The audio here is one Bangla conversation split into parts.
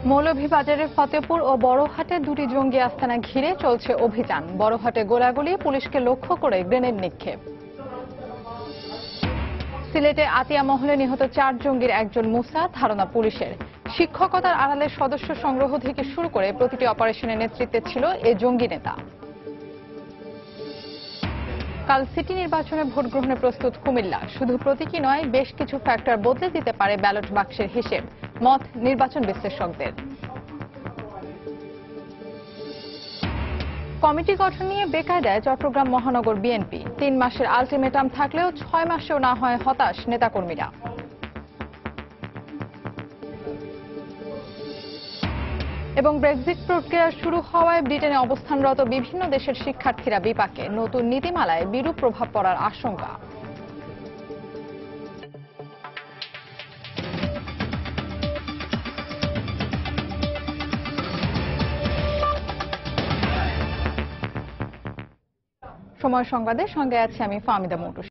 মৌলভীবাজারের ফতেপুর ও বড়হাটে দুটি জঙ্গি আস্তানা ঘিরে চলছে অভিযান। বড়হাটে গোলাগুলি, পুলিশকে লক্ষ্য করে গ্রেনেড নিক্ষেপ। সিলেটে আতিয়া মহলে নিহত 4 জঙ্গির একজন মুসা, ধারণা পুলিশের। শিক্ষকতার আড়ালে সদস্য সংগ্রহ থেকে শুরু করে প্রতিটি অপারেশনের নেতৃত্বে ছিল এ জঙ্গি নেতা। কাল সিটি নির্বাচনে ভোট গ্রহণে প্রস্তুত কুমিল্লা। শুধু প্রতীকী নয়, বেশ কিছু ফ্যাক্টর বদলে দিতে পারে ব্যালট বাক্সের হিসেব, মত নির্বাচন বিশ্লেষকদের। কমিটি গঠন নিয়ে বেকায়দায় চট্টগ্রাম মহানগর বিএনপি। 3 মাসের আলটিমেটাম থাকলেও 6 মাসেও না হয় হতাশ নেতাকর্মীরা। এবং ব্রেক্সিট প্রক্রিয়া শুরু হওয়ায় ব্রিটেনে অবস্থানরত বিভিন্ন দেশের শিক্ষার্থীরা বিপাকে। নতুন নীতিমালায় বিরূপ প্রভাব পড়ার আশঙ্কা। সময় সংবাদের সঙ্গে আছি আমি ফাহমিদা মন্টু।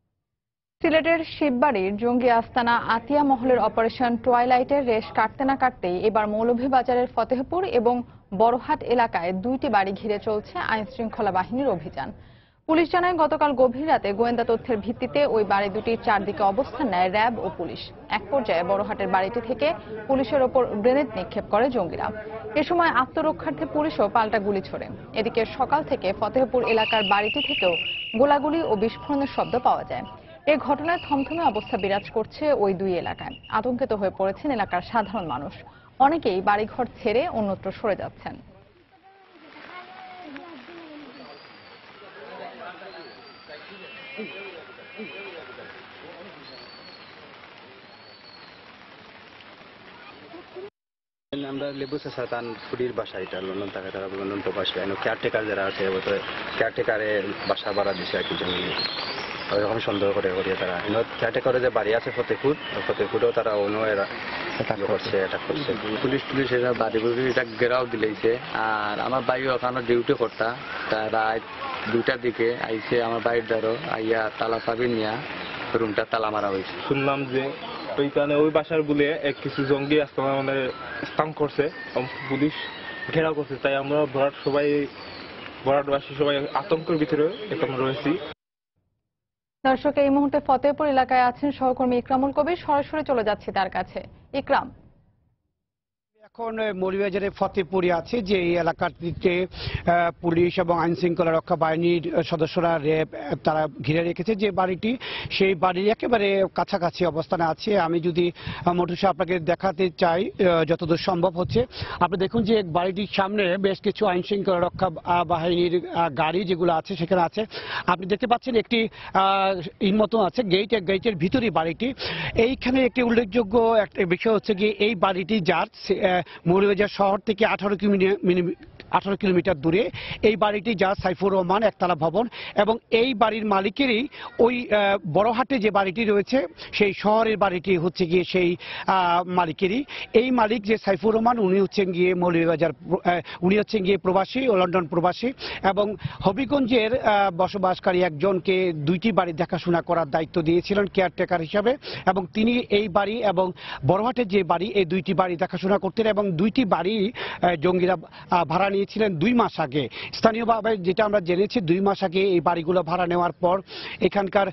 সিলেটের শিববাড়ির জঙ্গি আস্তানা আতিয়া মহলের অপারেশন টুয়াইলাইটের রেশ কাটতে না কাটতেই এবার মৌলভীবাজারের ফতেহপুর এবং বড়হাট এলাকায় 2টি বাড়ি ঘিরে চলছে আইন শৃঙ্খলা বাহিনীর অভিযান। পুলিশ জানায়, গতকাল গভীর রাতে গোয়েন্দা তথ্যের ভিত্তিতে ওই বাড়ি দুটির চারদিকে অবস্থান নেয় র্যাব ও পুলিশ। এক পর্যায়ে বড়হাটের বাড়িটি থেকে পুলিশের ওপর গ্রেনেড নিক্ষেপ করে জঙ্গিরা। এ সময় আত্মরক্ষার্থে পুলিশও পাল্টা গুলি ছোড়ে। এদিকে সকাল থেকে ফতেহপুর এলাকার বাড়িটি থেকেও গোলাগুলি ও বিস্ফোরণের শব্দ পাওয়া যায়। এ ঘটনায় থমথমে অবস্থা বিরাজ করছে ওই 2 এলাকায়। আতঙ্কিত হয়ে পড়েছেন এলাকার সাধারণ মানুষ। অনেকেই বাড়িঘর ছেড়ে অন্যত্র সরে যাচ্ছেন। আমরা লেবু সাতান ফুডির বাসা, এটা লন্ডন থাকে, তারা লন্ডন প্রবাসী। কেয়ারটেকার যারা আছে, কেয়ারটেকারে বাসা ভাড়া দিচ্ছে আর কি জমি। যখন সন্দেহ করে তারা কেয়ারটেকারে যে বাড়ি আছে ফতেপুরেও তারা অন্য অ্যাটাক করছে। পুলিশ এরা বাড়ি এটা ঘেরাও দিলেছে। আর আমার ভাই ওখানে ডিউটি করতা, তারা 2টার দিকে আইসে আমার বাড়ির দ্বারও আইয়া তালা চাবি নিয়া রুমটা তালা মারা হয়েছে। শুনলাম যে ওইখানে ওই বাসার বলে কিছু জঙ্গি আস্তানা মানে স্থান করছে, পুলিশ ঘেরাও করছে। তাই আমরা বরাটবাসী সবাই আতঙ্কের ভিতরে এখন রয়েছি। দর্শক, এই মুহূর্তে ফতেহপুর এলাকায় আছেন সহকর্মী ইকরামুল কবির। সরাসরি চলে যাচ্ছি তার কাছে। ইকরাম, এখন মৌলভীবাজারের ফতেপুরে আছে যে এই এলাকাটিতে পুলিশ এবং আইন শৃঙ্খলা রক্ষা বাহিনীর সদস্যরা র্যাব তারা ঘিরে রেখেছে যে বাড়িটি, সেই বাড়ির একেবারে কাছাকাছি অবস্থানে আছে। আমি যদি মোটুসা আপনাকে দেখাতে চাই যতদূর সম্ভব হচ্ছে, আপনি দেখুন যে বাড়িটির সামনে বেশ কিছু আইন শৃঙ্খলা রক্ষা বাহিনীর গাড়ি যেগুলো আছে সেখানে আছে। আপনি দেখতে পাচ্ছেন একটি মতো আছে গেটের ভিতরে বাড়িটি। এইখানে একটি উল্লেখযোগ্য একটা বিষয় হচ্ছে গিয়ে এই বাড়িটি যার মৌলভীবাজার শহর থেকে 18 কিলোমিটার দূরে এই বাড়িটি যা সাইফুর রহমান একতলা ভবন, এবং এই বাড়ির মালিকেরই ওই বড়হাটে যে বাড়িটি রয়েছে সেই শহরের বাড়িটি হচ্ছে গিয়ে সেই মালিকেরই। এই মালিক যে সাইফুর রহমান উনি হচ্ছেন গিয়ে মৌলভীবাজার, উনি হচ্ছেন গিয়ে প্রবাসী ও লন্ডন প্রবাসী, এবং হবিগঞ্জের বসবাসকারী একজনকে 2টি বাড়ি দেখাশোনা করার দায়িত্ব দিয়েছিলেন কেয়ারটেকার হিসাবে, এবং তিনি এই বাড়ি এবং বড়হাটের যে বাড়ি এই 2টি বাড়ি দেখাশোনা করতেন। এবং 2টি বাড়ি জঙ্গিরা ভাড়া নিয়েছিলেন 2 মাস আগে। স্থানীয়ভাবে যেটা আমরা জেনেছি 2 মাস আগে এই বাড়িগুলো ভাড়া নেওয়ার পর এখানকার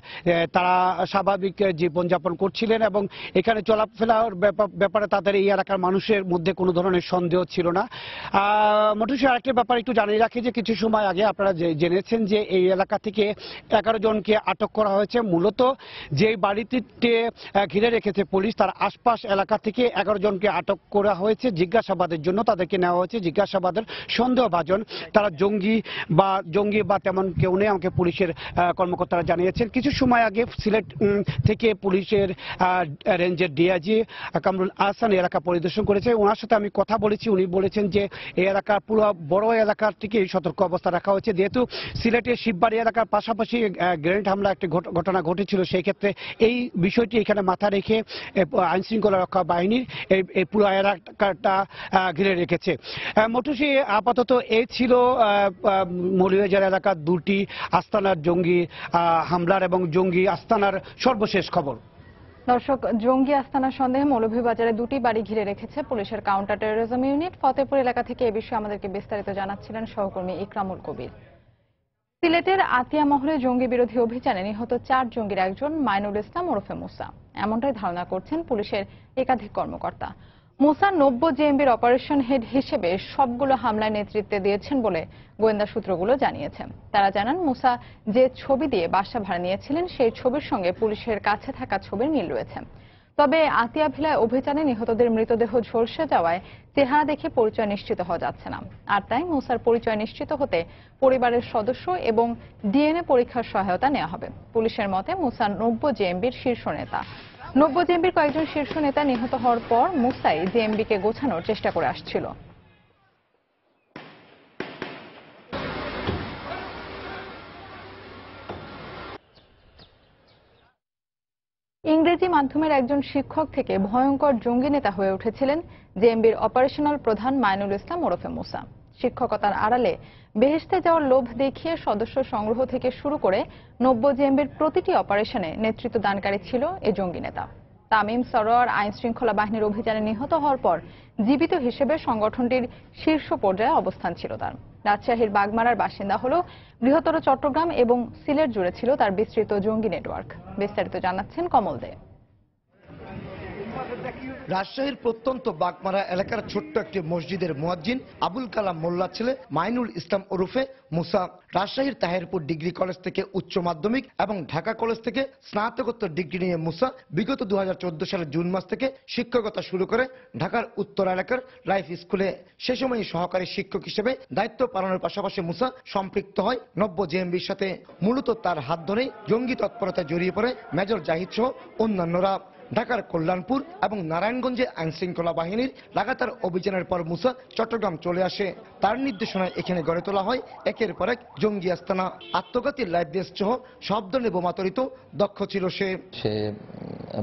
তারা স্বাভাবিক জীবনযাপন করছিলেন এবং এখানে চলাফেরার ব্যাপারে তাদের এই এলাকার মানুষের মধ্যে কোনো ধরনের সন্দেহ ছিল না। মোটুসি আরেকটা ব্যাপার একটু জানিয়ে রাখি যে কিছু সময় আগে আপনারা জেনেছেন যে এই এলাকা থেকে 11 জনকে আটক করা হয়েছে। মূলত যে বাড়িটিতে ঘিরে রেখেছে পুলিশ তার আশপাশ এলাকা থেকে 11 জনকে আটক করা হয়েছে জিজ্ঞাসাবাদের জন্য। তাদেরকে নেওয়া হয়েছে জিজ্ঞাসাবাদের। সন্দেহভাজন তারা জঙ্গি বা তেমন কেউ নেই, আমাকে পুলিশের কর্মকর্তারা জানিয়েছেন। কিছু সময় আগে সিলেট থেকে পুলিশের রেঞ্জের ডিআইজি কামরুল আহসান এলাকা পরিদর্শন করেছে। ওনার সাথে আমি কথা বলেছি, উনি বলেছেন যে এই এলাকার পুরো বড় এলাকার থেকে সতর্ক অবস্থা রাখা হয়েছে, যেহেতু সিলেটের শিববাড়ি এলাকার পাশাপাশি গ্রেনেড হামলা একটি ঘটনা ঘটেছিল। সেই ক্ষেত্রে এই বিষয়টি এখানে মাথা রেখে আইন শৃঙ্খলা রক্ষা বাহিনীর এই পুরো এলাকাটা ঘিরে রেখেছে। মোটুসি আপাতত এই ছিল মৌলভীবাজার এলাকার 2টি আস্তানার জঙ্গি হামলার এবং জঙ্গি আস্তানার সর্বশেষ খবর। দর্শক, জঙ্গি আস্তানা সন্দেহে মৌলভীবাজারে দুটি বাড়ি ঘিরে রেখেছে পুলিশের কাউন্টার টেরোরিজম ইউনিট। ফতেপুর এলাকা থেকে এ বিষয়ে আমাদেরকে বিস্তারিত জানাচ্ছিলেন সহকর্মী ইকরামুল কবির। সিলেটের আতিয়া মহলে জঙ্গি বিরোধী অভিযানে নিহত 4 জঙ্গির একজন মাইনুল ইসলাম ওরফে মুসা, এমনটাই ধারণা করছেন পুলিশের একাধিক কর্মকর্তা। মুসা 90 জেএমবির অপারেশন হেড হিসেবে সবগুলো হামলায় নেতৃত্ব দিয়েছেন বলে গোয়েন্দা সূত্রগুলো জানিয়েছে। তারা জানান, মুসা যে ছবি দিয়ে বাসা ভাড়া নিয়েছিলেন সেই ছবির সঙ্গে পুলিশের কাছে থাকা ছবির মিল রয়েছে। তবে আতিয়া ভিলায় অভিযানে নিহতদের মৃতদেহ ঝলসে যাওয়ায় চেহারা দেখে পরিচয় নিশ্চিত হওয়া যাচ্ছে না। আর তাই মুসার পরিচয় নিশ্চিত হতে পরিবারের সদস্য এবং ডিএনএ পরীক্ষার সহায়তা নেওয়া হবে। পুলিশের মতে মুসা 90 জেএমবির শীর্ষ নেতা। 90 জেএমবির কয়েকজন শীর্ষ নেতা নিহত হওয়ার পর মুসাই জেএমবিকে গোছানোর চেষ্টা করে আসছিল। ইংরেজি মাধ্যমের একজন শিক্ষক থেকে ভয়ঙ্কর জঙ্গি নেতা হয়ে উঠেছিলেন জেএমবির অপারেশনাল প্রধান মাইনুল ইসলাম ওরফে মুসা। শিক্ষকতার আড়ালে বেহেশতে যাওয়ার লোভ দেখিয়ে সদস্য সংগ্রহ থেকে শুরু করে 90 জেএমবির প্রতিটি অপারেশনে নেতৃত্ব দানকারী ছিল এ জঙ্গি নেতা। তামিম সরোয়ার আইন শৃঙ্খলা বাহিনীর অভিযানে নিহত হওয়ার পর জীবিত হিসেবে সংগঠনটির শীর্ষ পর্যায়ে অবস্থান ছিল তার। রাজশাহীর বাগমারার বাসিন্দা হলেও বৃহত্তর চট্টগ্রাম এবং সিলেট জুড়ে ছিল তার বিস্তৃত জঙ্গি নেটওয়ার্ক। বিস্তারিত জানাচ্ছেন কমল দে। রাজশাহীর প্রত্যন্ত বাগমারা এলাকার ছোট্ট একটি মসজিদের মুয়াজ্জিন আবুল কালাম মোল্লার ছেলে মাইনুল ইসলাম ওরফে মুসা রাজশাহীর তাহেরপুর ডিগ্রি কলেজ থেকে উচ্চ মাধ্যমিক এবং ঢাকা কলেজ থেকে স্নাতকোত্তর ডিগ্রি নিয়ে মুসা বিগত 2014 সালের জুন মাস থেকে শিক্ষকতা শুরু করে ঢাকার উত্তর এলাকার লাইফ স্কুলে। সে সময় সহকারী শিক্ষক হিসেবে দায়িত্ব পালনের পাশাপাশি মুসা সম্পৃক্ত হয় 90 জেএমবির সাথে। মূলত তার হাত ধরেই জঙ্গি তৎপরতায় জড়িয়ে পড়ে মেজর জাহিদ সহ অন্যান্যরা। ঢাকার কল্যাণপুর এবং নারায়ণগঞ্জে আইন শৃঙ্খলা বাহিনীর লাগাতার অভিযানের পর মুসা চট্টগ্রাম চলে আসে। তার নির্দেশনায় এখানে গড়ে তোলা হয় একের পর এক জঙ্গি আস্তানা। আত্মঘাতীর লাইফ ভেস্ট সহ সব ধরনের বোমা তৈরিতে দক্ষ ছিল সে।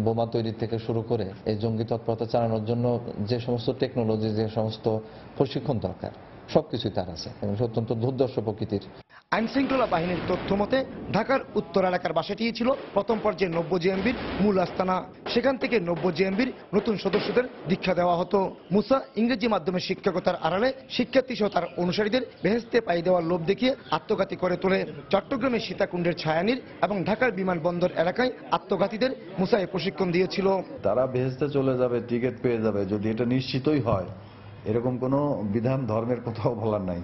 বোমা তৈরি থেকে শুরু করে এই জঙ্গি তৎপরতা চালানোর জন্য যে সমস্ত টেকনোলজি, যে সমস্ত প্রশিক্ষণ দরকার সবকিছুই তার আছে এবং অত্যন্ত দুর্ধর্ষ প্রকৃতির। আইন শৃঙ্খলা বাহিনীর তথ্য মতে ঢাকার উত্তর এলাকার বাসাটি ছিল প্রথম পর্যায়ে 90 জেএমবির মূল আস্তানা। সেখান থেকে 90 জেএমবির নতুন সদস্যদের দীক্ষা দেওয়া হতো। মুসা ইংরেজি মাধ্যমে শিক্ষকতার আড়ালে শিক্ষার্থী সহ তার অনুসারীদের বেহেশতে পাই দেওয়ার লোভ দেখিয়ে আত্মঘাতী করে তোলে। চট্টগ্রামের সীতাকুণ্ডের ছায়ানীর এবং ঢাকার বিমানবন্দর এলাকায় আত্মঘাতীদের মুসায় প্রশিক্ষণ দিয়েছিল। তারা বেহেশতে চলে যাবে, টিকিট পেয়ে যাবে, যদি এটা নিশ্চিতই হয়, এরকম কোনো বিধান ধর্মের কোথাও বলার নাই।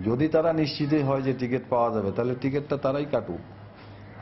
যদি তারা নিশ্চিতই হয় যে টিকিট পাওয়া যাবে, তাহলে টিকিটটা তারাই কাটুক।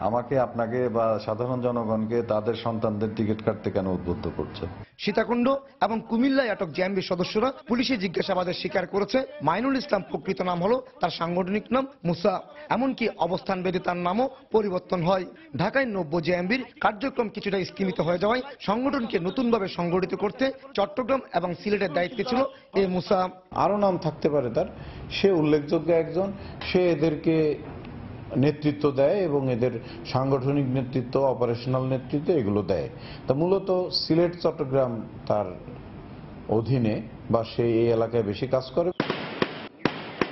আমাকে, আপনাকে বা সাধারণ জনগণকে তাদের সন্তানদের টিকিট কাটতে কেন উদ্বুদ্ধ করছে? সীতাকুণ্ড এবং কুমিল্লায় আটক জেএমবি সদস্যরা পুলিশি জিজ্ঞাসাবাদে স্বীকার করেছে মাইনুল ইসলাম প্রকৃত নাম হলো তার সাংগঠনিক নাম মুসা। এমনকি অবস্থান ভেদে তার নামও পরিবর্তন হয়। ঢাকায় 90 জেএমবির কার্যক্রম কিছুটা স্তীমিত হয়ে যাওয়ায় সংগঠনকে নতুনভাবে সংগঠিত করতে চট্টগ্রাম এবং সিলেটের দায়িত্বে ছিল এ মুসা। আরো নাম থাকতে পারে তার, সে উল্লেখযোগ্য একজন, সে এদেরকে নেতৃত্ব দেয় এবং এদের সাংগঠনিক নেতৃত্ব, অপারেশনাল নেতৃত্ব এগুলো দেয়। তা মূলত সিলেট, চট্টগ্রাম তার অধীনে বা সে এই এলাকায় বেশি কাজ করে।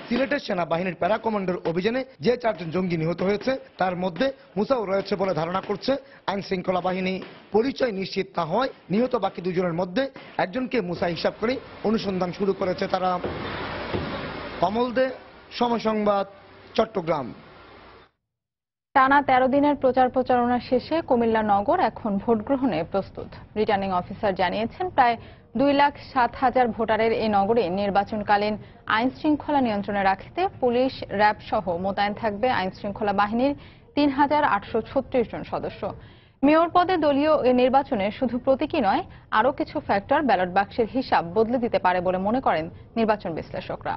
সিলেটের সেনাবাহিনীর প্যারা কমান্ডার অভিযানে যে 4 জন জঙ্গি নিহত হয়েছে তার মধ্যে মুসাও রয়েছে বলে ধারণা করছে আইন শৃঙ্খলা বাহিনী। পরিচয় নিশ্চিত না হয় নিহত বাকি 2 জনের মধ্যে একজনকে মুসা হিসাব করে অনুসন্ধান শুরু করেছে তারা। কমল দে, সময় সংবাদ, চট্টগ্রাম। টানা 13 দিনের প্রচার প্রচারণা শেষে কুমিল্লা নগর এখন ভোট গ্রহণে প্রস্তুত। রিটার্নিং অফিসার জানিয়েছেন, প্রায় 2,07,000 ভোটারের এই নগরে নির্বাচনকালীন আইন শৃঙ্খলা নিয়ন্ত্রণে রাখতে পুলিশ, র্যাব সহ মোতায়েন থাকবে আইন শৃঙ্খলা বাহিনীর 3,836 জন সদস্য। মেয়র পদে দলীয় এই নির্বাচনে শুধু প্রতীকী নয়, আরও কিছু ফ্যাক্টর ব্যালট বাক্সের হিসাব বদলে দিতে পারে বলে মনে করেন নির্বাচন বিশ্লেষকরা।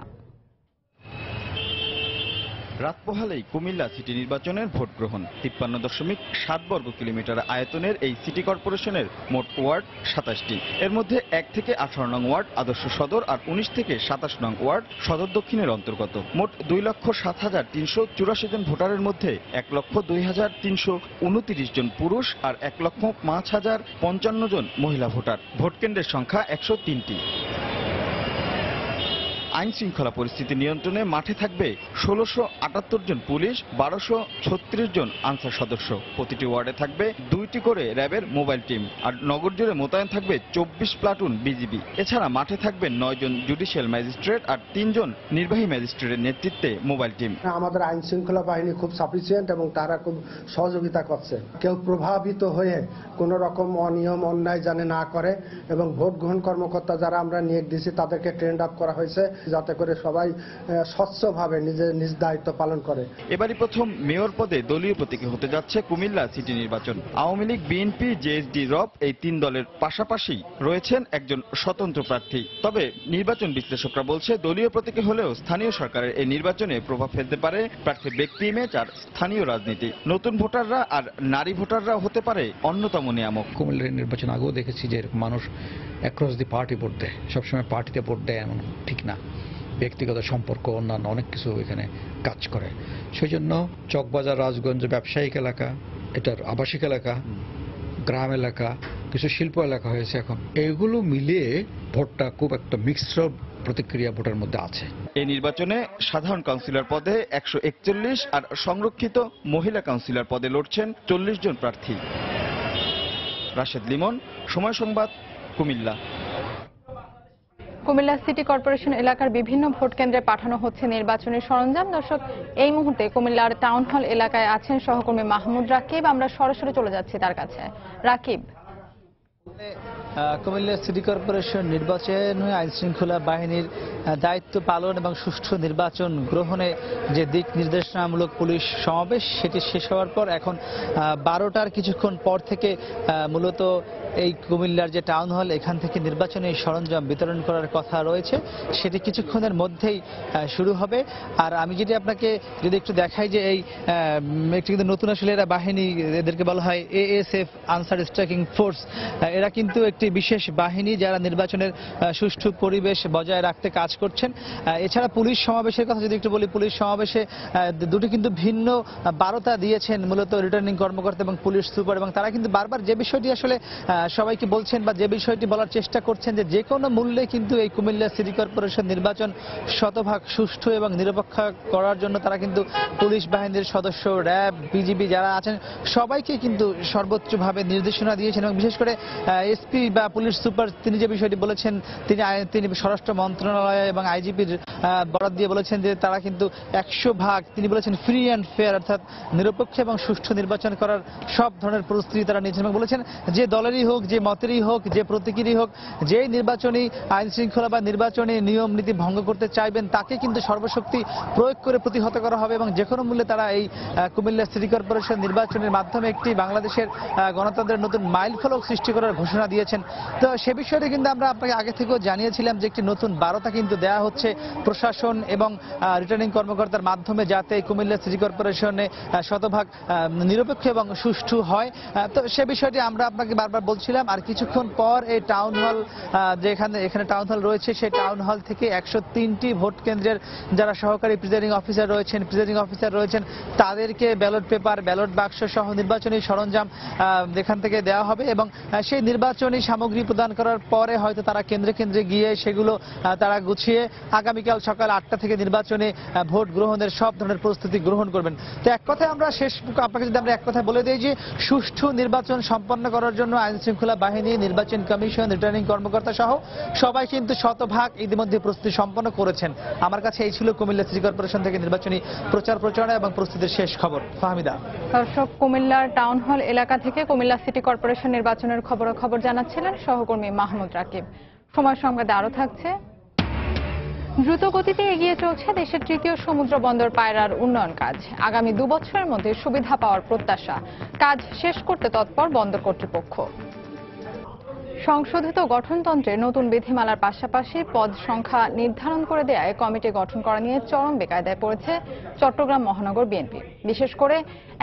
রাত পোহালেই কুমিল্লা সিটি নির্বাচনের ভোট গ্রহণ। 53.7 বর্গ কিলোমিটার আয়তনের এই সিটি কর্পোরেশনের মোট ওয়ার্ড 27টি। এর মধ্যে 1 থেকে 18 নং ওয়ার্ড আদর্শ সদর আর 19 থেকে 27 নং ওয়ার্ড সদর দক্ষিণের অন্তর্গত। মোট 2,07,384 জন ভোটারের মধ্যে 1,02,329 জন পুরুষ আর 1,05,055 জন মহিলা ভোটার। ভোট কেন্দ্রের সংখ্যা 103টি। আইন শৃঙ্খলা পরিস্থিতি নিয়ন্ত্রণে মাঠে থাকবে ১৬৭৮ জন পুলিশ, ১২৩৬ জন আনসার সদস্য। প্রতিটি ওয়ার্ডে থাকবে 2টি করে র্যাবের মোবাইল টিম, আর নগর জুড়ে মোতায়েন থাকবে ২৪ প্লাটুন বিজিবি। এছাড়া মাঠে থাকবে 9 জন জুডিশিয়াল ম্যাজিস্ট্রেট আর 3 জন নির্বাহী ম্যাজিস্ট্রেটের নেতৃত্বে মোবাইল টিম। আমাদের আইন শৃঙ্খলা বাহিনী খুব সাফিসিয়েন্ট এবং তারা খুব সহযোগিতা করছে। কেউ প্রভাবিত হয়ে কোনো রকম অনিয়ম অন্যায় জানে না করে, এবং ভোট গ্রহণ কর্মকর্তা যারা আমরা নিয়োগ দিয়েছি তাদেরকে ট্রেন্ড আপ করা হয়েছে যাতে করে সবাই স্বচ্ছভাবে নিজ দায়িত্ব পালন করে। এবারই প্রথম মেয়র পদে দলীয় প্রতীকে হতে যাচ্ছে কুমিল্লা সিটি নির্বাচন। আওয়ামী লীগ, বিএনপি, জেএসডি, রব এই 3 দলের পাশাপাশি রয়েছেন একজন স্বতন্ত্র প্রার্থী। তবে নির্বাচন বিশ্লেষকরা বলছে দলীয় প্রতীকে হলেও স্থানীয় সরকারের এই নির্বাচনে প্রভাব ফেলতে পারে প্রার্থীর ব্যক্তি ইমেজ আর স্থানীয় রাজনীতি। নতুন ভোটাররা আর নারী ভোটাররাও হতে পারে অন্যতম নিয়ামক। কুমিল্লার নির্বাচন আগেও দেখেছি যে মানুষ অ্যাক্রস দি পার্টি ভোট দেয়, সবসময় পার্টিতে ভোট দেয় এমন ঠিক না, ব্যক্তিগত সম্পর্ক অন্যান্য অনেক কিছু এখানে কাজ করে। সেই জন্য চকবাজার, রাজগঞ্জ ব্যবসায়িক এলাকা, এটার আবাসিক এলাকা, গ্রাম এলাকা, কিছু শিল্প এলাকা হয়েছে। এখন এইগুলো মিলিয়ে ভোটটা খুব একটা মিক্সড প্রতিক্রিয়া ভোটের মধ্যে আছে। এই নির্বাচনে সাধারণ কাউন্সিলর পদে 141 আর সংরক্ষিত মহিলা কাউন্সিলর পদে লড়ছেন 40 জন প্রার্থী। রাশেদ লিমন, সময় সংবাদ, কুমিল্লা। কুমিল্লা সিটি কর্পোরেশন এলাকার বিভিন্ন ভোট কেন্দ্রে পাঠানো হচ্ছে নির্বাচনী সরঞ্জাম। দর্শক, এই মুহূর্তে কুমিল্লার টাউন হল এলাকায় আছেন সহকর্মী মাহমুদ রাকিব। আমরা সরাসরি চলে যাচ্ছি তার কাছে। রাকিব, কুমিল্লা সিটি কর্পোরেশন নির্বাচনে আইন শৃঙ্খলা বাহিনীর দায়িত্ব পালন এবং সুষ্ঠু নির্বাচন গ্রহণে যে দিক নির্দেশনামূলক পুলিশ সমাবেশ, সেটি শেষ হওয়ার পর এখন 12টার কিছুক্ষণ পর থেকে মূলত এই কুমিল্লার যে টাউন হল, এখান থেকে নির্বাচনী সরঞ্জাম বিতরণ করার কথা রয়েছে। সেটি কিছুক্ষণের মধ্যেই শুরু হবে। আর আমি যদি আপনাকে একটু দেখাই যে এই একটি কিন্তু নতুন আসলে এরা বাহিনী, এদেরকে বলা হয় ASF, আনসার স্ট্রাইকিং ফোর্স। এরা কিন্তু একটি বিশেষ বাহিনী যারা নির্বাচনের সুষ্ঠু পরিবেশ বজায় রাখতে কাজ করছেন। এছাড়া পুলিশ সমাবেশের কথা যদি একটু বলি, পুলিশ সমাবেশে দুটি কিন্তু ভিন্ন বার্তা দিয়েছেন মূলত রিটার্নিং কর্মকর্তা এবং পুলিশ সুপার, এবং তারা কিন্তু বারবার যে বিষয়টি আসলে সবাইকে বলছেন বা যে বিষয়টি বলার চেষ্টা করছেন যে কোনো মূল্যে কিন্তু এই কুমিল্লা সিটি কর্পোরেশন নির্বাচন শতভাগ সুষ্ঠু এবং নিরপেক্ষ করার জন্য তারা কিন্তু পুলিশ বাহিনীর সদস্য, র্যাব, বিজিবি যারা আছেন সবাইকে কিন্তু সর্বোচ্চভাবে নির্দেশনা দিয়েছেন। এবং বিশেষ করে এসপি বা পুলিশ সুপার তিনি যে বিষয়টি বলেছেন, তিনি স্বরাষ্ট্র মন্ত্রণালয় এবং আইজিপির বরাদ দিয়ে বলেছেন যে তারা কিন্তু 100% তিনি বলেছেন ফ্রি অ্যান্ড ফেয়ার, অর্থাৎ নিরপেক্ষ এবং সুষ্ঠু নির্বাচন করার সব ধরনের প্রস্তুতি তারা নিয়েছেন। এবং বলেছেন যে দলেরই হোক, যে মতেরই হোক, যে প্রতীকেরই হোক, যেই নির্বাচনী আইন শৃঙ্খলা বা নির্বাচনী নিয়ম নীতি ভঙ্গ করতে চাইবেন তাকে কিন্তু সর্বশক্তি প্রয়োগ করে প্রতিহত করা হবে। এবং যে কোনো মূল্যে তারা এই কুমিল্লা সিটি কর্পোরেশন নির্বাচনের মাধ্যমে একটি বাংলাদেশের গণতন্ত্রের নতুন মাইলফলক সৃষ্টি করার ঘোষণা দিয়েছেন। তো সে বিষয়টি কিন্তু আমরা আপনাকে আগে থেকেও জানিয়েছিলাম যে একটি নতুন বার্তা কিন্তু দেওয়া হচ্ছে প্রশাসন এবং রিটার্নিং কর্মকর্তার মাধ্যমে, যাতে কুমিল্লা সিটি কর্পোরেশনে শতভাগ নিরপেক্ষ এবং সুষ্ঠু হয়। তো সে বিষয়টি আমরা আপনাকে বারবার বলছিলাম। আর কিছুক্ষণ পর এই টাউন হল, এখানে টাউন হল রয়েছে, সেই টাউন হল থেকে 103টি ভোট কেন্দ্রের যারা সহকারী প্রিজাইডিং অফিসার রয়েছেন তাদেরকে ব্যালট পেপার, ব্যালট বাক্স সহ নির্বাচনী সরঞ্জাম এখান থেকে দেওয়া হবে। এবং সেই নির্বাচনী সামগ্রী প্রদান করার পরে হয়তো তারা কেন্দ্রে কেন্দ্রে গিয়ে সেগুলো তারা গুছিয়ে আগামীকাল সকাল 8টা থেকে নির্বাচনে ভোট গ্রহণের সব ধরনের প্রস্তুতি গ্রহণ করবেন। তো এক কথায় আমরা আপনাকে যদি আমরা এক কথায় বলে দিই যে সুষ্ঠু নির্বাচন সম্পন্ন করার জন্য আইন শৃঙ্খলা বাহিনী, নির্বাচন কমিশন, রিটার্নিং কর্মকর্তা সহ সবাই কিন্তু শতভাগ ইতিমধ্যে প্রস্তুতি সম্পন্ন করেছেন। আমার কাছে এই ছিল কুমিল্লা সিটি কর্পোরেশন থেকে নির্বাচনী প্রচারণা এবং প্রস্তুতির শেষ খবর। ফাহমিদা। দর্শক, কুমিল্লার টাউন হল এলাকা থেকে কুমিল্লা সিটি কর্পোরেশন নির্বাচনের খবর জানাচ্ছিলেন সহকর্মী মাহমুদ রাকিব। সময় সংবাদে আরো থাকছে। দ্রুত গতিতে এগিয়ে চলছে দেশের তৃতীয় সমুদ্র বন্দর পায়রার উন্নয়ন কাজ। আগামী 2 বছরের মধ্যে সুবিধা পাওয়ার প্রত্যাশা। কাজ শেষ করতে তৎপর বন্দর কর্তৃপক্ষ। সংশোধিত গঠনতন্ত্রে নতুন বিধিমালার পাশাপাশি পদ সংখ্যা নির্ধারণ করে দেয়ায় কমিটি গঠন করা নিয়ে চরম বেকায়দায় পড়েছে চট্টগ্রাম মহানগর বিএনপি। বিশেষ করে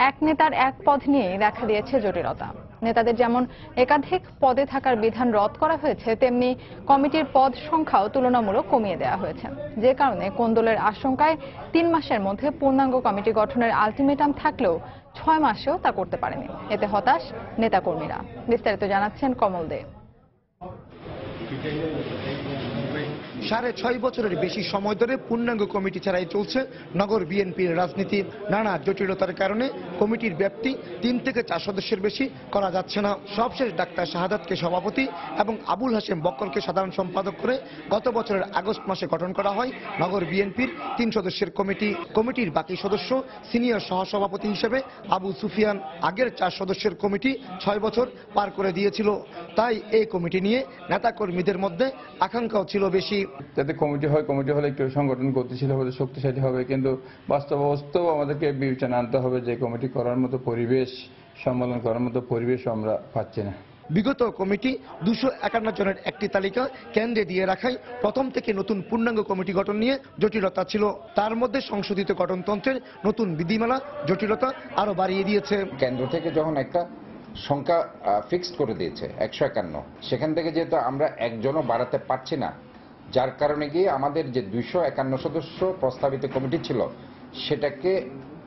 এক নেতার এক পদ নিয়েই দেখা দিয়েছে জটিলতা। নেতাদের যেমন একাধিক পদে থাকার বিধান রদ করা হয়েছে, তেমনি কমিটির পদ সংখ্যাও তুলনামূলক কমিয়ে দেওয়া হয়েছে, যে কারণে কোন্দলের আশঙ্কায় 3 মাসের মধ্যে পূর্ণাঙ্গ কমিটি গঠনের আলটিমেটাম থাকলেও 6 মাসেও তা করতে পারেনি। এতে হতাশ নেতাকর্মীরা। বিস্তারিত জানাচ্ছেন কমল দে। 6.5 বছরের বেশি সময় ধরে পূর্ণাঙ্গ কমিটি ছাড়াই চলছে নগর বিএনপির রাজনীতি। নানা জটিলতার কারণে কমিটির ব্যাপ্তি 3 থেকে 4 সদস্যের বেশি করা যাচ্ছে না। সবশেষ ডাক্তার শাহাদাতকে সভাপতি এবং আবুল হাশেম বক্করকে সাধারণ সম্পাদক করে গত বছরের আগস্ট মাসে গঠন করা হয় নগর বিএনপির 3 সদস্যের কমিটি। কমিটির বাকি সদস্য সিনিয়র সহসভাপতি হিসেবে আবু সুফিয়ান। আগের 4 সদস্যের কমিটি 6 বছর পার করে দিয়েছিল। তাই এই কমিটি নিয়ে নেতাকর্মীদের মধ্যে আকাঙ্ক্ষাও ছিল বেশি। যাতে কমিটি হয়, কমিটি হলে একটু সংগঠন গতিশীল হবে, শক্তিশালী হবে, কিন্তু বাস্তব আমাদেরকে বিবেচনা আনতে হবে যে কমিটি করার মতো পরিবেশ, সম্মেলন করার মতো পরিবেশ আমরা পাচ্ছি না। বিগত কমিটি 251 জনের একটি তালিকা কেন্দ্রে দিয়ে রাখায় প্রথম থেকে নতুন পূর্ণাঙ্গ কমিটি গঠন নিয়ে জটিলতা ছিল। তার মধ্যে সংশোধিত গঠনতন্ত্রের নতুন বিধিমালা জটিলতা আরো বাড়িয়ে দিয়েছে। কেন্দ্র থেকে যখন একটা সংখ্যা ফিক্সড করে দিয়েছে 151, সেখান থেকে যেহেতু আমরা একজনও বাড়াতে পারছি না, যার কারণে গিয়ে আমাদের যে 251 সদস্য প্রস্তাবিত কমিটি ছিল সেটাকে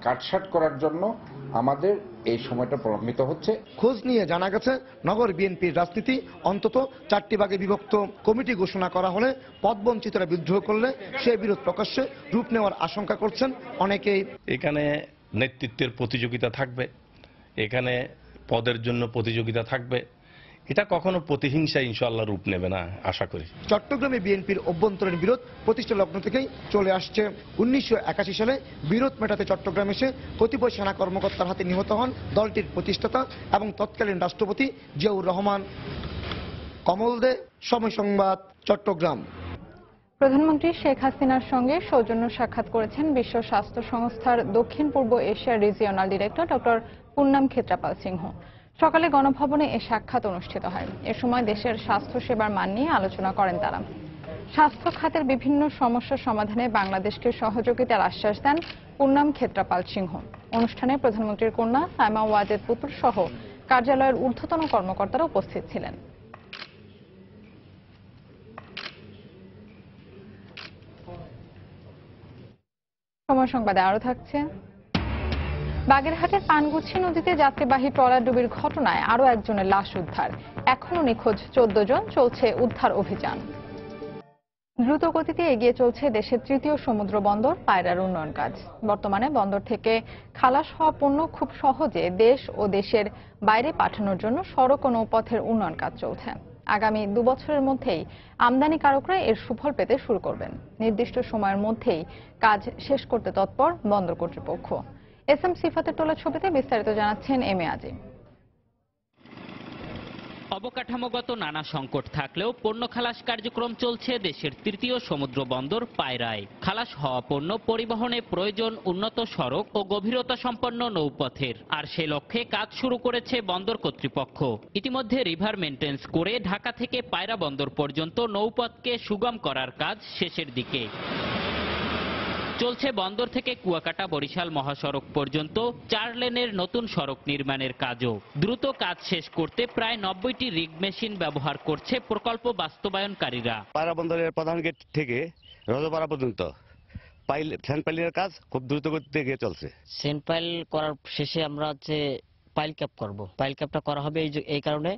কাটছাট করার জন্য আমাদের এই সময়টা প্রলম্বিত হচ্ছে। খোঁজ নিয়ে জানা গেছে নগর বিএনপির রাজনীতি অন্তত 4টি ভাগে বিভক্ত। কমিটি ঘোষণা করা হলে পদবঞ্চিতরা বিদ্রোহ করলে সে বিরোধ প্রকাশ্যে রূপ নেওয়ার আশঙ্কা করছেন অনেকেই। এখানে নেতৃত্বের প্রতিযোগিতা থাকবে, এখানে পদের জন্য প্রতিযোগিতা থাকবে, এটা কখনো প্রতিহিংসা ইনশাআল্লাহ রূপ নেবে না আশা করি। চট্টগ্রামে বিএনপির অভ্যন্তরীণ বিরোধ প্রতিষ্ঠা লগ্ন থেকেই চলে আসছে। 1981 সালে বিরোধ মেটাতে চট্টগ্রাম এসে কতিপয় সেনা কর্মকর্তার হাতে নিহত হন দলটির প্রতিষ্ঠাতা এবং তৎকালীন রাষ্ট্রপতি জিয়াউর রহমান। কমল দে, সময় সংবাদ, চট্টগ্রাম। প্রধানমন্ত্রী শেখ হাসিনার সঙ্গে সৌজন্য সাক্ষাৎ করেছেন বিশ্ব স্বাস্থ্য সংস্থার দক্ষিণ পূর্ব এশিয়ার রিজিওনাল ডিরেক্টর ডক্টর পুন্নাম ক্ষেত্রাপাল সিংহ। সকালে গণভবনে এ সাক্ষাৎ অনুষ্ঠিত হয়। এ সময় দেশের স্বাস্থ্য সেবার মান নিয়ে আলোচনা করেন তারা। স্বাস্থ্য খাতের বিভিন্ন সমস্যা সমাধানে বাংলাদেশকে সহযোগিতার আশ্বাস দেন পুন্নাম ক্ষেত্রাপাল সিংহ। অনুষ্ঠানে প্রধানমন্ত্রীর কন্যা সাইমা ওয়াজেদ পুতুল সহ কার্যালয়ের ঊর্ধ্বতন কর্মকর্তারা উপস্থিত ছিলেন। সময় সংবাদে আরো থাকছে। বাগেরহাটের পানগুচ্ছি নদীতে যাত্রীবাহী ট্রলার ডুবির ঘটনায় আরো একজনের লাশ উদ্ধার। এখনো নিখোঁজ 14 জন। চলছে উদ্ধার অভিযান। দ্রুত গতিতে এগিয়ে চলছে দেশের 3য় সমুদ্র বন্দর পায়রার উন্নয়ন কাজ। বর্তমানে বন্দর থেকে খালাস হওয়া পণ্য খুব সহজে দেশ ও দেশের বাইরে পাঠানোর জন্য সড়ক ও নৌপথের উন্নয়ন কাজ চলছে। আগামী 2 বছরের মধ্যেই আমদানিকারকরা এর সুফল পেতে শুরু করবেন। নির্দিষ্ট সময়ের মধ্যেই কাজ শেষ করতে তৎপর বন্দর কর্তৃপক্ষ। এস এম সিফাতের তোলা ছবিতে বিস্তারিত জানাচ্ছেন এম এ আজিম। অবকাঠামোগত নানা সংকট থাকলেও পণ্য খালাস কার্যক্রম চলছে দেশের 3য় সমুদ্র বন্দর পায়রায়। খালাস হওয়া পণ্য পরিবহনে প্রয়োজন উন্নত সড়ক ও গভীরতা সম্পন্ন নৌপথের, আর সে লক্ষ্যে কাজ শুরু করেছে বন্দর কর্তৃপক্ষ। ইতিমধ্যে রিভার মেইনটেন্স করে ঢাকা থেকে পায়রা বন্দর পর্যন্ত নৌপথকে সুগম করার কাজ শেষের দিকে। চলছে বন্দর থেকে কুয়াকাটা বরিশাল মহাসড়ক পর্যন্ত 4 লেনের নতুন সড়ক নির্মাণের কাজও। দ্রুত কাজ শেষ করতে প্রায় 90টি রিগ মেশিন ব্যবহার করছে প্রকল্প বাস্তবায়নকারীরা। পায়রা বন্দরের প্রধান গেট থেকে রজপাড়া পর্যন্ত স্যান্ড পাইলের কাজ খুব দ্রুত গতিতে এগিয়ে চলছে। স্যান্ড পাইল করার শেষে আমরা পাইল ক্যাপ করব। পাইল ক্যাপটা করা হবে এই কারণে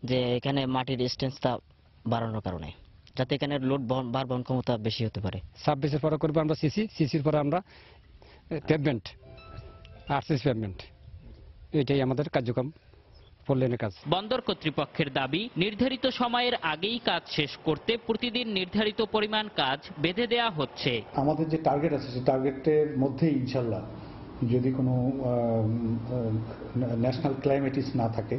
যে এখানে মাটির ডিসটেন্সটা বাড়ানোর কারণে, যাতে এখানে লোড বহন ক্ষমতা বেশি হতে পারে। 26-এর পরে করবো আমরা সিসির পরে আমরা পেভমেন্ট, আরসিসি পেভমেন্ট। এটাই আমাদের কার্যক্রম, 4 লেনের কাজ। বন্দর কর্তৃপক্ষের দাবি, নির্ধারিত সময়ের আগেই কাজ শেষ করতে প্রতিদিন নির্ধারিত পরিমাণ কাজ বেঁধে দেওয়া হচ্ছে। আমাদের যে টার্গেট আছে সেই টার্গেটের মধ্যেই ইনশাল্লাহ, যদি কোনো ন্যাশনাল ক্লাইমেটিস না থাকে,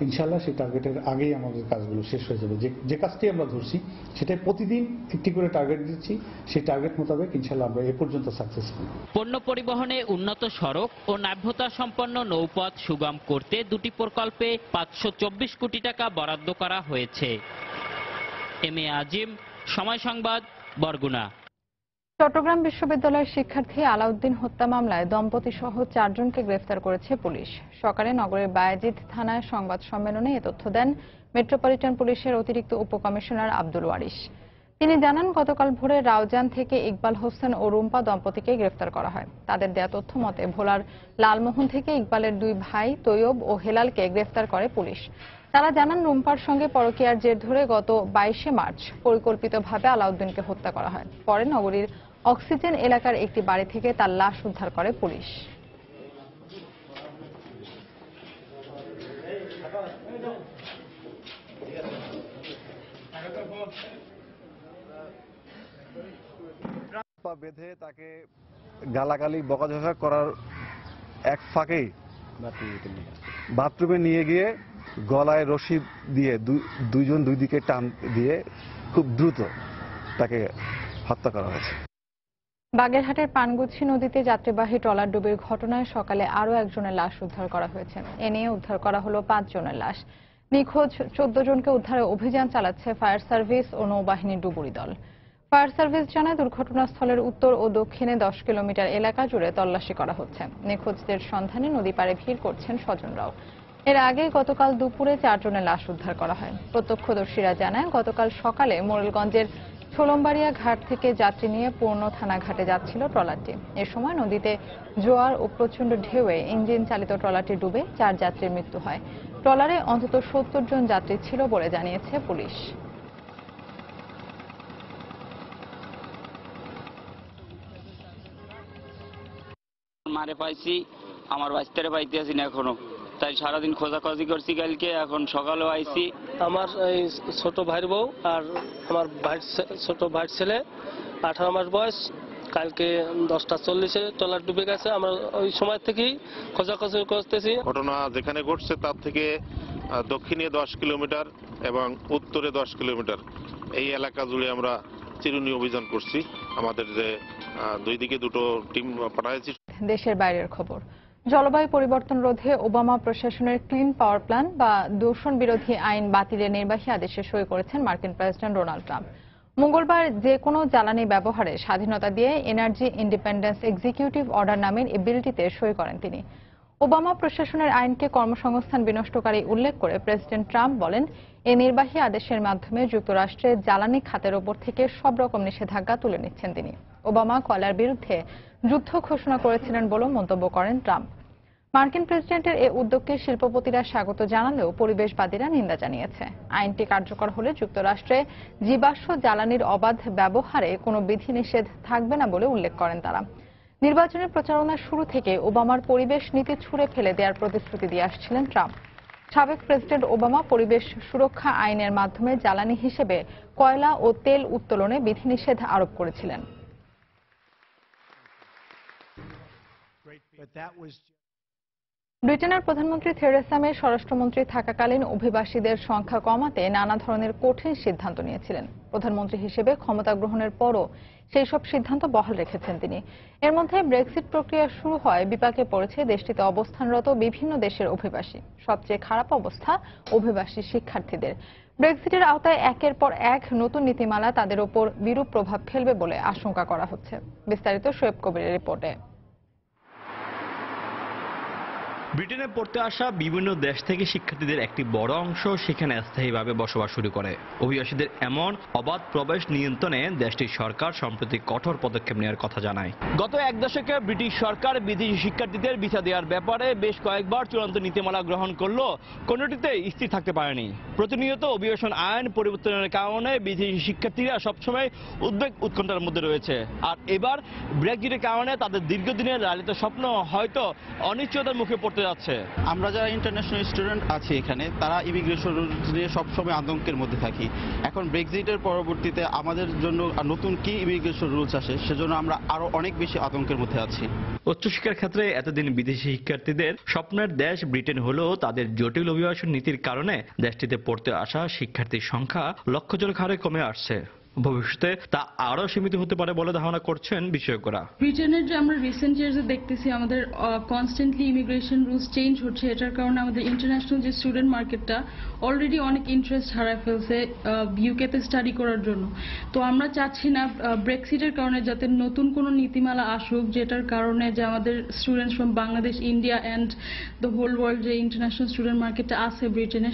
ইনশাল্লাহ সেই টার্গেটের আগেই আমাদের কাজগুলো শেষ হয়ে যাবে। যে কাজটি আমরা ধরছি সেটাই প্রতিদিন একটি করে টার্গেট দিচ্ছি, সেই টার্গেট মোতাবেক ইনশাল্লাহ আমরা এ পর্যন্ত সাকসেসফুল। পণ্য পরিবহনে উন্নত সড়ক ও নাভ্যতা সম্পন্ন নৌপথ সুগম করতে 2টি প্রকল্পে 524 কোটি টাকা বরাদ্দ করা হয়েছে। এম এ আজিম, সময় সংবাদ, বরগুনা। চট্টগ্রাম বিশ্ববিদ্যালয়ের শিক্ষার্থী আলাউদ্দিন হত্যা মামলায় দম্পতি সহ 4 জনকে গ্রেফতার করেছে পুলিশ। সকালে নগরের বায়েজিদ থানায় সংবাদ সম্মেলনে এ তথ্য দেন মেট্রোপলিটন পুলিশের অতিরিক্ত উপকমিশনার আব্দুল ওয়ারিশ। তিনি জানান, গতকাল ভোরে রাউজান থেকে ইকবাল হোসেন ও রুম্পা দম্পতিকে গ্রেফতার করা হয়। তাদের দেয়া তথ্য মতে ভোলার লালমোহন থেকে ইকবালের 2 ভাই তৈয়ব ও হেলালকে গ্রেফতার করে পুলিশ। তারা জানান, রুম্পার সঙ্গে পরকীয়ার জের ধরে গত 22শে মার্চ পরিকল্পিতভাবে আলাউদ্দিনকে হত্যা করা হয়। পরে নগরীর অক্সিজেন এলাকার একটি বাড়ি থেকে তার লাশ উদ্ধার করে পুলিশ। বেঁধে তাকে গালাগালি বকাঝকা করার এক ফাঁকেই বাথরুমে নিয়ে গিয়ে গলায় রশি দিয়ে দুইজন দুই দিকে টান দিয়ে খুব দ্রুত তাকে হত্যা করা হয়েছে। বাগেরহাটের পানগুচ্ছি নদীতে যাত্রীবাহী ট্রলার ডুবির ঘটনায় সকালে আরও একজনের লাশ উদ্ধার করা হয়েছে। এ নিয়ে উদ্ধার করা হলো 5 জনের লাশ। নিখোঁজ 14 জনকে উদ্ধারে অভিযান চালাচ্ছে ফায়ার সার্ভিস ও নৌবাহিনীর ডুবুরি দল। ফায়ার সার্ভিস জানায়, দুর্ঘটনাস্থলের উত্তর ও দক্ষিণে 10 কিলোমিটার এলাকা জুড়ে তল্লাশি করা হচ্ছে। নিখোঁজদের সন্ধানে নদী পাড়ে ভিড় করছেন স্বজনরাও। এর আগে গতকাল দুপুরে 4 জনের লাশ উদ্ধার করা হয়। প্রত্যক্ষদর্শীরা জানায়, গতকাল সকালে মোরেলগঞ্জের ছোলমবাড়িয়া ঘাট থেকে যাত্রী নিয়ে পুরনো থানা ঘাটে যাচ্ছিল ট্রলারটি। এ সময় নদীতে জোয়ার ও প্রচণ্ড ঢেউয়ে ইঞ্জিন চালিত ট্রলারটি ডুবে 4 যাত্রীর মৃত্যু হয়। ট্রলারে অন্তত 70 জন যাত্রী ছিল বলে জানিয়েছে পুলিশ। মারে পাইছি, আমার বাচ্চারে পাইতে আছি না এখনো, তাই সারাদিন খোঁজাখুঁজি করছি। কালকে এখন সকালেও আইছি। আমার এই ছোট ভাইয়ের বউ আর আমার ছোট ভাইয়ের ছেলে 18 মাস বয়স, কালকে 10:40-এ ট্রলার ডুবে গেছে। আমরা ওই সময় থেকেই খোঁজাখুঁজি করতেছি। ঘটনা যেখানে ঘটছে তার থেকে দক্ষিণে 10 কিলোমিটার এবং উত্তরে 10 কিলোমিটার এই এলাকা জুড়ে আমরা চিরুনি অভিযান করছি। আমাদের যে দুই দিকে দুটো টিম পাঠাইছি। দেশের বাইরের খবর। জলবায়ু পরিবর্তন রোধে ওবামা প্রশাসনের ক্লিন পাওয়ার প্ল্যান বা দূষণ বিরোধী আইন বাতিলের নির্বাহী আদেশে সই করেছেন মার্কিন প্রেসিডেন্ট ডোনাল্ড ট্রাম্প। মঙ্গলবার যে কোনো জ্বালানি ব্যবহারে স্বাধীনতা দিয়ে এনার্জি ইন্ডিপেন্ডেন্স এক্সিকিউটিভ অর্ডার নামের এই বিলটিতে সই করেন তিনি। ওবামা প্রশাসনের আইনকে কর্মসংস্থান বিনষ্টকারী উল্লেখ করে প্রেসিডেন্ট ট্রাম্প বলেন, এই নির্বাহী আদেশের মাধ্যমে যুক্তরাষ্ট্রের জ্বালানি খাতের ওপর থেকে সব রকম নিষেধাজ্ঞা তুলে নিচ্ছেন তিনি। ওবামা কয়লার বিরুদ্ধে যুদ্ধ ঘোষণা করেছিলেন বলেও মন্তব্য করেন ট্রাম্প। মার্কিন প্রেসিডেন্টের এই উদ্যোগকে শিল্পপতিরা স্বাগত জানালেও পরিবেশবাদীরা নিন্দা জানিয়েছে। আইনটি কার্যকর হলে যুক্তরাষ্ট্রে জীবাশ্ম জ্বালানির অবাধ ব্যবহারে কোনো বিধিনিষেধ থাকবে না বলে উল্লেখ করেন তারা। নির্বাচনের প্রচারণার শুরু থেকে ওবামার পরিবেশ নীতি ছুঁড়ে ফেলে দেওয়ার প্রতিশ্রুতি দিয়ে আসছিলেন ট্রাম্প। সাবেক প্রেসিডেন্ট ওবামা পরিবেশ সুরক্ষা আইনের মাধ্যমে জ্বালানি হিসেবে কয়লা ও তেল উত্তোলনে বিধিনিষেধ আরোপ করেছিলেন। ব্রিটেনের প্রধানমন্ত্রী থেরেসা মে স্বরাষ্ট্রমন্ত্রী থাকাকালীন অভিবাসীদের সংখ্যা কমাতে নানা ধরনের কঠিন সিদ্ধান্ত নিয়েছিলেন। প্রধানমন্ত্রী হিসেবে ক্ষমতা গ্রহণের পরও সেই সব সিদ্ধান্ত বহাল রেখেছেন তিনি। এর মধ্যে ব্রেক্সিট প্রক্রিয়া শুরু হয় বিপাকে পড়েছে দেশটিতে অবস্থানরত বিভিন্ন দেশের অভিবাসী। সবচেয়ে খারাপ অবস্থা অভিবাসী শিক্ষার্থীদের। ব্রেক্সিটের আওতায় একের পর এক নতুন নীতিমালা তাদের ওপর বিরূপ প্রভাব ফেলবে বলে আশঙ্কা করা হচ্ছে। বিস্তারিত শোয়েব কবিরের রিপোর্টে। ব্রিটেনে পড়তে আসা বিভিন্ন দেশ থেকে শিক্ষার্থীদের একটি বড় অংশ সেখানে স্থায়ীভাবে বসবাস শুরু করে। অভিবাসীদের এমন অবাধ প্রবেশ নিয়ন্ত্রণে দেশটির সরকার সম্প্রতি কঠোর পদক্ষেপ নেওয়ার কথা জানায়। গত এক দশকে ব্রিটিশ সরকার বিদেশি শিক্ষার্থীদের ভিসা দেওয়ার ব্যাপারে বেশ কয়েকবার চূড়ান্ত নীতিমালা গ্রহণ করলেও কোনোটিতে স্থির থাকতে পারেনি। প্রতিনিয়ত অভিবাসন আইন পরিবর্তনের কারণে বিদেশি শিক্ষার্থীরা সবসময় উদ্বেগ উৎকণ্ঠার মধ্যে রয়েছে। আর এবার ব্রেক্সিটের কারণে তাদের দীর্ঘদিনের লালিত স্বপ্ন হয়তো অনিশ্চয়তার মুখে পড়তে যাচ্ছে। আমরা যারা ইন্টারন্যাশনাল স্টুডেন্ট আছি এখানে, তারা ইমিগ্রেশন রুলস নিয়ে সবসময় আতঙ্কের মধ্যে থাকি। এখন ব্রেক্সিটের পরবর্তীতে আমাদের জন্য নতুন কি ইমিগ্রেশন রুলস আসে, সেজন্য আমরা আরো অনেক বেশি আতঙ্কের মধ্যে আছি। উচ্চশিক্ষার ক্ষেত্রে এতদিন বিদেশি শিক্ষার্থীদের স্বপ্নের দেশ ব্রিটেন হলেও তাদের জটিল অভিবাসন নীতির কারণে দেশটিতে পড়তে আসা শিক্ষার্থীর সংখ্যা লক্ষজনের হারে কমে আসছে। ভবিষ্যতে তা আরো সীমিত হতে পারে বলে ধারণা করছেন বিশেষজ্ঞরা। ব্রিটেনের যে আমরা রিসেন্ট ইয়ার্সে দেখতেছি আমাদের কনস্ট্যান্টলি ইমিগ্রেশন রুলস চেঞ্জ হচ্ছে, এটার কারণে আমাদের ইন্টারন্যাশনাল যে স্টুডেন্ট মার্কেটটা অলরেডি অনেক ইন্টারেস্ট হারায় ফেলছে ইউকেতে স্টাডি করার জন্য। তো আমরা চাচ্ছি না ব্রেক্সিটের কারণে যাতে নতুন কোনো নীতিমালা আসুক, যেটার কারণে যে আমাদের students from Bangladesh, India and the whole world যে ইন্টারন্যাশনাল স্টুডেন্ট মার্কেটটা আছে ব্রিটেনে,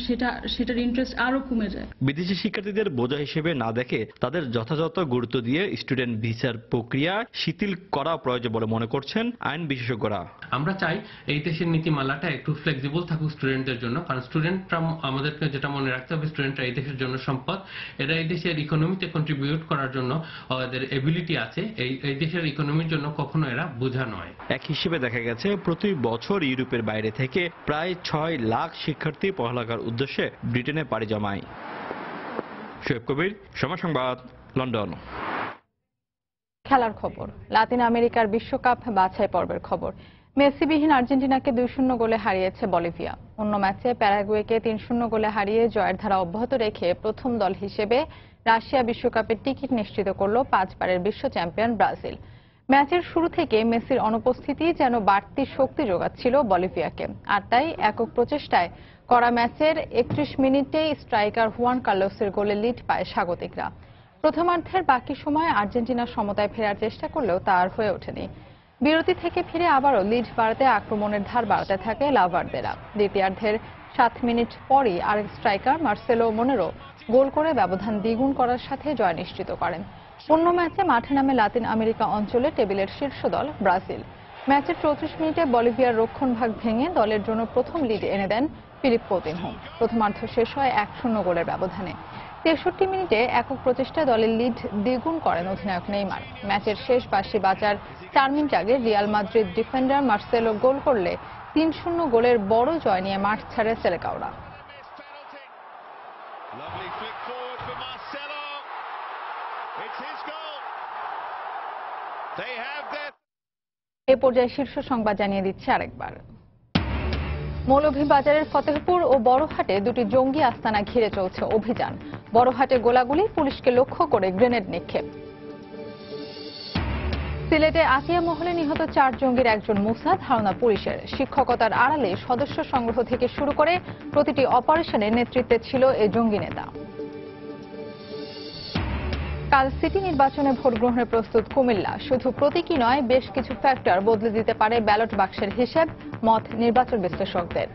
সেটার ইন্টারেস্ট আরো কমে যায়। বিদেশি শিক্ষার্থীদের বোঝা হিসেবে না দেখে তাদের যথাযথ গুরুত্ব দিয়ে স্টুডেন্ট ভিসার প্রক্রিয়া শিথিল করা প্রয়োজন বলে মনে করছেন আইন বিশেষজ্ঞরা। আমরা চাই এই দেশের নীতিমালাটা একটু ফ্লেক্সিবল থাকুক স্টুডেন্টদের জন্য, কারণ স্টুডেন্টরা আমাদেরকে যেটা মনে রাখতে হবে, স্টুডেন্টরা এই দেশের জন্য সম্পদ, এরা এই দেশের ইকোনমিতে কন্ট্রিবিউট করার জন্য ওদের এবিলিটি আছে, এই দেশের ইকোনমির জন্য কখনো এরা বোঝা নয়। এক হিসেবে দেখা গেছে প্রতি বছর ইউরোপের বাইরে থেকে প্রায় 6 লাখ শিক্ষার্থী পড়ালেখার উদ্দেশ্যে ব্রিটেনে পাড়ি জমায়। শোয়েব কবির, সময় সংবাদ, লন্ডন। খেলার খবর, লাতিন আমেরিকার বিশ্বকাপ বাছাই পর্বের খবর। মেসিবিহীন আর্জেন্টিনাকে 2-0 গোলে হারিয়েছে বলিভিয়া। অন্য ম্যাচে প্যারাগুয়েকে 3-0 গোলে হারিয়ে জয়ের ধারা অব্যাহত রেখে প্রথম দল হিসেবে রাশিয়া বিশ্বকাপের টিকিট নিশ্চিত করল 5 বারের বিশ্ব চ্যাম্পিয়ন ব্রাজিল। ম্যাচের শুরু থেকে মেসির অনুপস্থিতি যেন বাড়তি শক্তি যোগাচ্ছিল বলিভিয়াকে, আর তাই একক প্রচেষ্টায় করা ম্যাচের 31 মিনিটেই স্ট্রাইকার হুয়ান কার্লোসের গোলে লিড পায় স্বাগতিকরা। প্রথমার্ধের বাকি সময় আর্জেন্টিনা সমতায় ফেরার চেষ্টা করলেও তা আর হয়ে ওঠেনি। বিরতি থেকে ফিরে আবারও লিড বাড়াতে আক্রমণের ধার বাড়াতে থাকে লাভারদেরা। দ্বিতীয়ার্ধের 7 মিনিট পরই আরেক স্ট্রাইকার মার্সেলো মোনেরো গোল করে ব্যবধান দ্বিগুণ করার সাথে জয় নিশ্চিত করেন। অন্য ম্যাচে মাঠে নামে লাতিন আমেরিকা অঞ্চলে টেবিলের শীর্ষ দল ব্রাজিল। ম্যাচের 34 মিনিটে বলিভিয়ার রক্ষণভাগ ভেঙে দলের জন্য প্রথম লিড এনে দেন ফিলিপ কোতিনহো। প্রথমার্ধ শেষ হয় 1-0 গোলের ব্যবধানে। 63 মিনিটে একক প্রচেষ্টায় দলের লিড দ্বিগুণ করেন অধিনায়ক নেইমার। ম্যাচের শেষ বাঁশি বাজার 4 মিনিট আগে রিয়াল মাদ্রিদ ডিফেন্ডার মার্সেলো গোল করলে 3-0 গোলের বড় জয় নিয়ে মাঠ ছাড়ে সেলেকাওরা। এ পর্যায়ে শীর্ষ সংবাদ জানিয়ে দিচ্ছে আরেকবার। মৌলভীবাজারের ফতেহপুর ও বড়হাটে দুটি জঙ্গি আস্তানা ঘিরে চলছে অভিযান। বড়হাটে গোলাগুলি, পুলিশকে লক্ষ্য করে গ্রেনেড নিক্ষেপ। সিলেটে আতিয়া মহলে নিহত 4 জঙ্গির একজন মুসা, ধারণা পুলিশের। শিক্ষকতার আড়ালে সদস্য সংগ্রহ থেকে শুরু করে প্রতিটি অপারেশনের নেতৃত্বে ছিল এই জঙ্গি নেতা। কাল সিটি নির্বাচনে ভোট গ্রহণের প্রস্তুত কুমিল্লা। শুধু প্রতীকী নয়, বেশ কিছু ফ্যাক্টর বদলে দিতে পারে ব্যালট বাক্সের হিসেব, মত নির্বাচন বিশ্লেষকদের।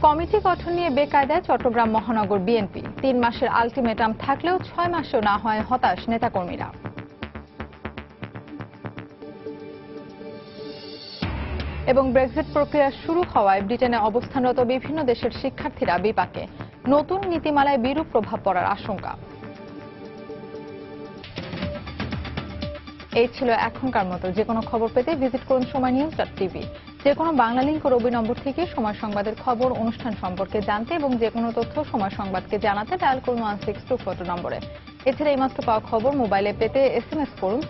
কমিটি গঠন নিয়ে বেকায়দায় চট্টগ্রাম মহানগর বিএনপি। 3 মাসের আলটিমেটাম থাকলেও 6 মাসেও না হয় হতাশ নেতাকর্মীরা। এবং ব্রেক্সিট প্রক্রিয়া শুরু হওয়ায় ব্রিটেনে অবস্থানরত বিভিন্ন দেশের শিক্ষার্থীরা বিপাকে। নতুন নীতিমালায় বিরূপ প্রভাব পড়ার আশঙ্কা। এই ছিল এখনকার মতো। যে কোনো খবর পেতে ভিজিট করুন সময়নিউজ.tv। যে কোনো বাংলা লিংক ও রবি নম্বর থেকে সময় সংবাদের খবর, অনুষ্ঠান সম্পর্কে জানতে এবং যে কোনো তথ্য সময় সংবাদকে জানাতে ডায়াল করুন 16242 নম্বরে। এছাড়া এইমাত্র পাওয়া খবর মোবাইলে পেতে SMS করুন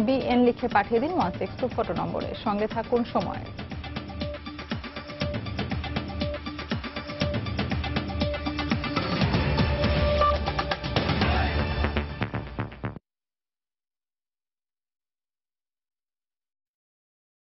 *BN লিখে পাঠিয়ে দিন 16242 নম্বরে। সঙ্গে থাকুন সময়।